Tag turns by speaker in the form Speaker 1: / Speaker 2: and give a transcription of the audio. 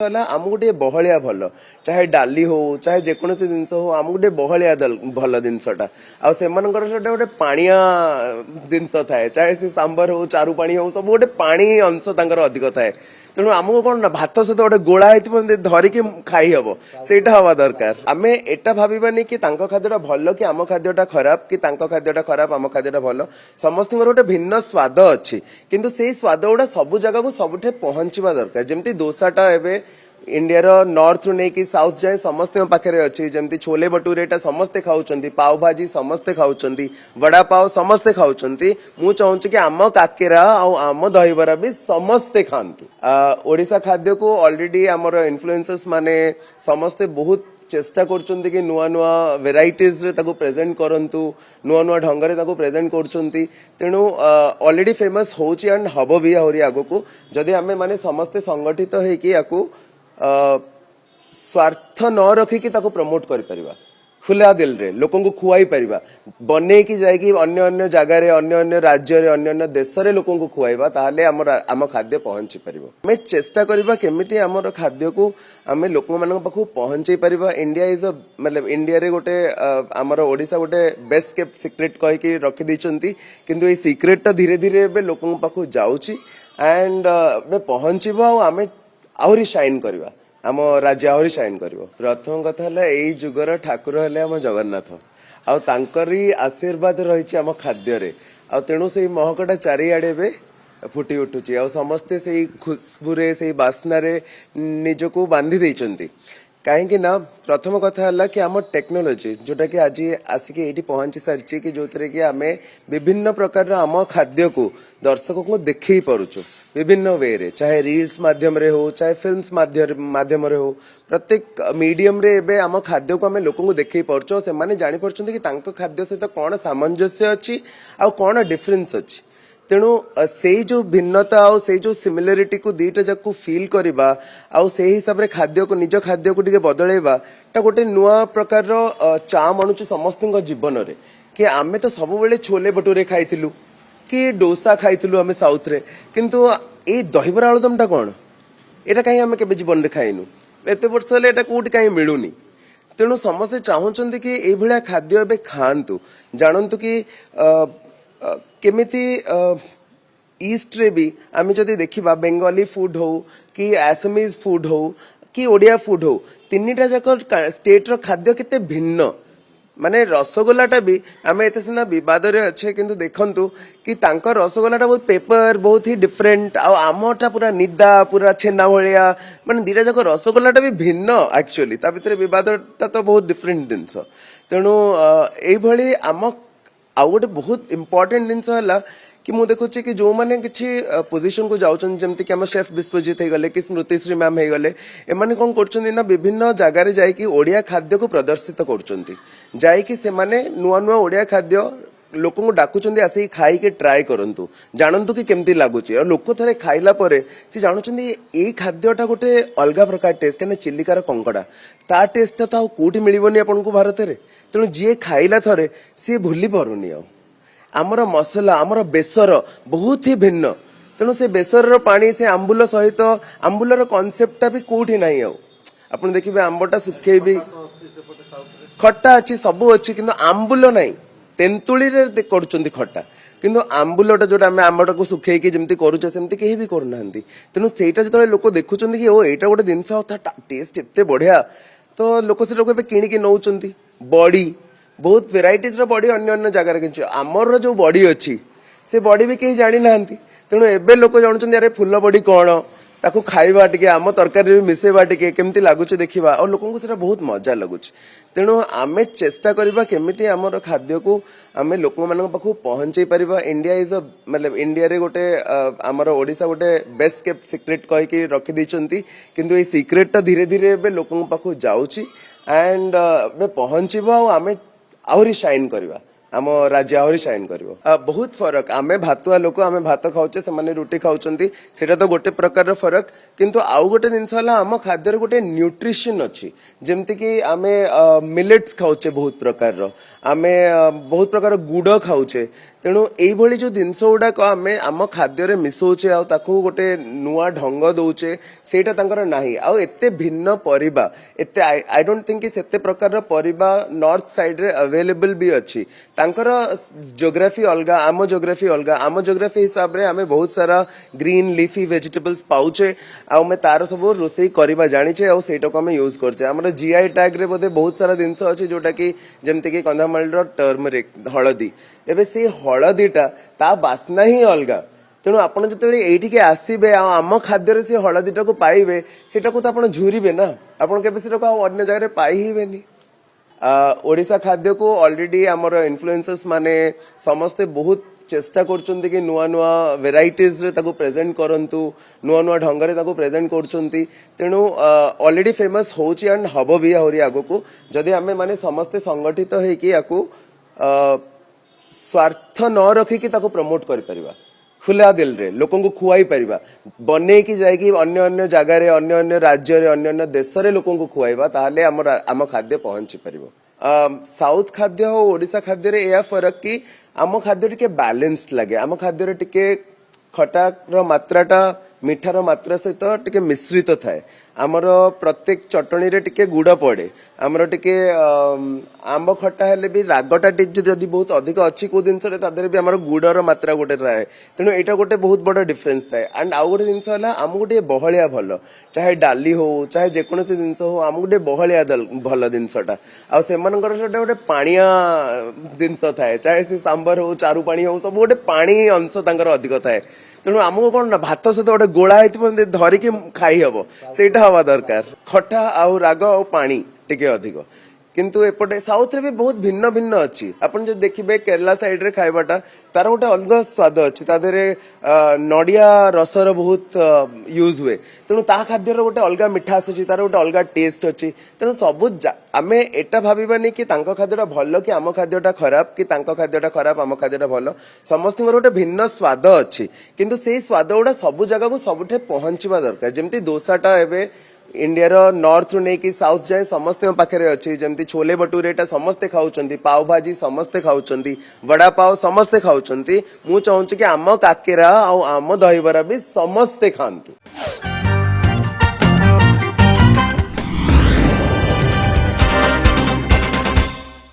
Speaker 1: आमको गोटे बहलिया भल चाहे डाली हो चाहे जेकोसी जिनस हो आमको गोटे बहलिया भल जिनसटा आसे गोटे पाणिया जिनस थाए चाहे से सांबर हो चारू पानी हो सब गोटे पानी अंश अधिक थाए तेणु आमको कौन ना भात सहित गोटे गोला धरिकी खाई हम से हवा दरकार आम एटा भावानी कि खाद्यटा भल कि आम खाद्यटा खराब कि खाद्यटा खराब आम खाद्यटा भल समस्त गोटे भिन्न स्वाद अच्छी किंतु से स्वाद गुड़ा सब जगह को सबुठे पहुंचवा दरकार जमती दोसाटा एवं इंडिया रो नॉर्थ रु नहीं कि साउथ जाए समस्त पाखे अच्छी जमती छोले भटूरे समस्ते खाऊंती पाव भाजी समस्ते खाऊंती वड़ा पाव समस्ते खाऊंती मु चाहूँ कि आम काकेरा आम दहीबरा भी समस्ते खाती ओडिशा खाद्य को ऑलरेडी आमर इन्फ्लुएंसर्स माने समस्ते बहुत चेष्टा करछंती कि नुआ नुआ वेराइटीज रे ताको प्रेजेंट करंतु नुआ नुआ ढंग रे ताको प्रेजेंट करछंती तेणु ऑलरेडी फेमस होची एंड हबो भी आहुरी आगो को जदि आमे माने समस्ते संगठित हे कि याकू स्वार्थ न रखिकी ताको प्रमोट करि परिबा खुला दिल रे लोकन को खुआई परिबा बने की जाएगी अन्य अन्य जगह रे अन्य अन्य राज्य रे अन्य अन्य देश रे लोकन को खुआइबा ताले आम खाद्य पहुंची परिबो मैं चेष्टा करिबा केमिति हमर खाद्य को आमे लोक मानक पाखु पहुंची परिबा इंडिया इज अ मतलब इंडिया रे गोटे हमर ओडिसा गोटे बेस्ट केप्ट सीक्रेट कहि कि रखि दैचंती किंतु ए सीक्रेट ता धीरे धीरे बे लोकन पाखु जाउची एंड बे पहुंचीबो आमे आहुरी शाइन करवा आम राज्य आहुरी शाइन कर प्रथम कथा यही जुगर ठाकुर हेले आम जगन्नाथ आउ तांकरी आशीर्वाद रही आम खाद्य रे आ तेणु से महकटा चारिआडे बे फुटी उठुची आ समस्ते से खुशबुरे से बास्ना रे निजको बांधी देइचंती कहीं ना प्रथम कथा है कि आम टेक्नोलोजी जोटा कि आज आसिक ये पहुंची सारी कि जो कि आम विभिन्न प्रकार आम खाद्य को दर्शकों को देखे पारुचु विभिन्न वे रे चाहे रील्स माध्यम रे हो चाहे फिल्म्स माध्यम रे हो प्रत्येक मीडियम रे एबे आम खाद्य को आम लोक को देखे पारुचु से माने जानि पारुचंती कि तांको खाद्य सहित कौन सामंजस्य अच्छी आ कौन डिफरेन्स अच्छी तेणु से जो भिन्नता आ से जो सिमिलरिटी को दीटा जाक फील करवा आउ से हिसाब रे खाद्य को निज खाद्य को टिके बदलेबा ता गोटे नुआ प्रकार चाम आणुची समस्त जीवन रे कि आमे तो सब बेले छोले भटूरे खाइथिलु कि डोसा खाइथिलु आमे साउथ रे किंतु ए दहीबरा आलुदम टा कोन एटा काई आमे केबे जीवन रे खाइनु एते वर्ष ले एटा कोठी काई मिलुनी तेणु समस्ते चाहूचंती कि ए भलिया खाद्य एबे खांतु जानंतु कि केमिति ईस्ट रे भी आम जदि देखा बेंगली फूड हो कि आसामीज फूड हो कि ओडिया फूड हो तीनटा जाक स्टेट रो खाद्य केते भिन्न माने रसगोलाटा भी आम एते सिना विवाद रे अच्छे किंतु देखंतु कि तांकर रसगोलाटा बहुत पेपर बहुत ही डिफरेंट आमटा पूरा निदा पूरा छेना भलिया माने दीटा जाक रसगोलाटा भी भिन्न एक्चुअली ता भितर विवादटा तो बहुत डिफरेंट जिनस तेणु एई भली आम आउ गोटे बहुत इंपोर्टेंट जिनस है कि मुझे देखुची कि जो मैंने किसी पोजिशन को जाऊँ जमती कि शेफ विश्वजित हो गले कि स्मृतिश्री मैम हो गले एमाने कौन कर विभिन्न जगार जाकि ओडिया खाद्य को प्रदर्शित कर नुआ नुआ ओडिया खाद्य लोक को डाकुचंदी आसी खाई के ट्राई करंतु जानंतु कि केमती लागुची और लोक थरे खाइला परे से जानुचंदी ए खाद्यटा गोटे अलगा प्रकार टेस्ट कने चिल्लिकार कंकड़ा ता टेस्ट तो कोठी मिलिबोनी आपन को भारत रे तेणु जी खाइला थरे सी भूली पारुनी आमर मसला आमर बेसर बहुत ही भिन्न तेणु से बेसर पानी से आंबुल सहित आंबुलर कॉन्सेप्टटा भी कोठी नाही आपन देखिबे आंबटा सुखे भी खट्टा अच्छी सबू अच्छी किंतु आंबुल नाही तेंतुली रे करूचंती खट्टा किंतु आंबुलटा जोटा आम आंबटा को सुखेकी जमती करूचे सेमती केही भी करूनांती तेणु सेटा जतले लोक देखुचंती कि ओ एटा गोटे जिंस टेस्ट एते बढ़िया तो लोक से लोक किणिकी नौचंती बड़ी बहुत वेराइटीज रो बड़ी अन्य अन्य जगह किंच आमर जो बड़ी अच्छी से बड़ी भी कहीं जानी नांती तेणु एबे लोक जानुचंती अरे फुल बड़ी कौन ताको खाइबा टिके आम तरकारी भी मिसेबा टिके केमती लागुच देखिबा और लोकन को सेटा बहुत मजा लागुच तेणु आमे चेष्टा करबा केमिति हमर खाद्य को आमे लोक मानक पाखु पहुंचै परिबा इंडिया इज अ मतलब इंडिया रे गोटे हमर ओडिसा गोटे बेस्ट केप्ट सीक्रेट कहि कि रखि दैचंती किंतु ए सीक्रेट ता धीरे धीरे बे लोकन पाखु जाउची एंड बे पहुंचीबा आमे आहुरी शाइन करवा आम राज्य आहुरी शाइन कर बहुत फरक आमे भातुआ लोक आमे भात खाऊचे से रुटी खाऊचंती सेटा तो गोटे प्रकार फरक किंतु आउ गोटे जिनस आम खाद्य गोटे न्यूट्रिशन अच्छी जमती कि आमे मिलेट्स खाऊचे बहुत प्रकार आमे बहुत प्रकार गुड़ खाऊचे तेणु एइभଳି जो जिनस गुड़ाक आम आम खाद्य मिसौचे आ ताकू गोटे नुआ ढंग दौचे सेटा तांकर नाही आ एते भिन्न परिबा एते आई डोंट थिंक कि सेते प्रकार परिबा नॉर्थ साइड रे अवेलेबल भी अच्छी तांकर ज्योग्राफी अलगा आम ज्योग्राफी हिसाब रे आमे बहुत सारा ग्रीन लीफी वेजिटेबल्स पाउचे आ मैं तार सब रोसई करबा जानिचे आ सेटा को आमे यूज करछे हमर जीआई टैग रे बोधे बहुत सारा जिनस अछि जोटा कि जेमते कि कंधामाल रो टर्मरिक हळदी एबे से हळदीटा ता बास्ना ही अलगा तेणु आपण जतबे एइठी आसीबे आम खाद्य से हळदीटा को पाइबे सेटा को तो आपण झुरिबे ना आपण केबे सेटा को अन्य जगह रे पाई ही बेनी ओडिशा खाद्य को ऑलरेडी आमर इन्फ्लुएंसर्स माने समस्ते बहुत चेष्टा करछन्ती कि नुआ नुआ वेराइटीज रे ताको प्रेजेंट करंतु नुआ नुआ ढंग रे ताको प्रेजेंट करछन्ती तेणु ऑलरेडी फेमस होची एंड हबो भी आहुरी आगो को जदि आमे माने समस्ते संगठित हे कि याकू स्वार्थ न रखी कि ताको प्रमोट करि परिबा खुला दिल रे लोकन को खुआई परिबा बने की जाएगी अन्य अन्य जगह रे अन्य अन्य राज्य रे अन्य अन्य देश रे लोकन को खुआइबा ताहाले आम खाद्य पहुंची परिबो साउथ खाद्य हो ओडिशा खाद्य रे या फरक कि आम खाद्य टिके बैलेंस्ड लगे आम खाद्य रे टिके खटा रो मात्राटा मिठार मात्रा सहित टिके मिश्रित थाए आमर प्रत्येक चटणी रे टिके गुड़ पड़े आमर टिके आंब खटा हेले भी रागटा जदि बहुत अधिक अच्छी को जिनस भी आमर गुड़र मात्रा गोटे रहे तेणु एटा गोटे बहुत बड़ डिफरेंस थाए एंड आउ गोटे जिनस है आमको गोटे बहलिया भल चाहे डाली हो चाहे जेकोसी जिनस हो आमको गोटे बहलिया भल जिनसटा आ सेमानकर सेटा गोटे पानिया जिनस थाए चाहे से सांबर हो चारु पानी हो सब गोटे पानी अंश तांकर अधिक थाए तेणु आमको कौन ना भात सहित गोटे गोला होती धरिकी खाई हम सेटा हवा दरकार खटा आउ राग आउ पानी टिके अधिक किंतु एपटे साउथ रे भी बहुत भिन्न भिन्न अच्छी अपन जो देखिबे केरला साइड रे खाइबाटा तार गोटे अलग स्वाद अच्छी तादेरे नडिया रसर बहुत यूज हुए तेणु ता खाद्य गोटे अलग मिठास अच्छी तार गोटे अलग टेस्ट अच्छी तेणु सब आमे एटा भाबिबानी कि तांको खाद्यटा भल कि आम खाद्यटा खराब कि तांको खाद्यटा खराब आम खाद्यटा भल समस्त गोटे भिन्न स्वाद अच्छी किंतु से स्वाद गुड़ा सब जगह को सबुठे पहुंचवा दरकार जेमती डोसाटा एबे इंडिया रो नॉर्थ रु नेकी साउथ जाए समस्ते पाखे अच्छी जमती छोले भटूरे समस्ते खाऊचंती पाव भाजी समस्ते खाऊचंती वड़ा पाव समस्ते खाऊचंती मु चाहूँ कि आम काकेरा आम दहीबरा भी समस्ते खांतु।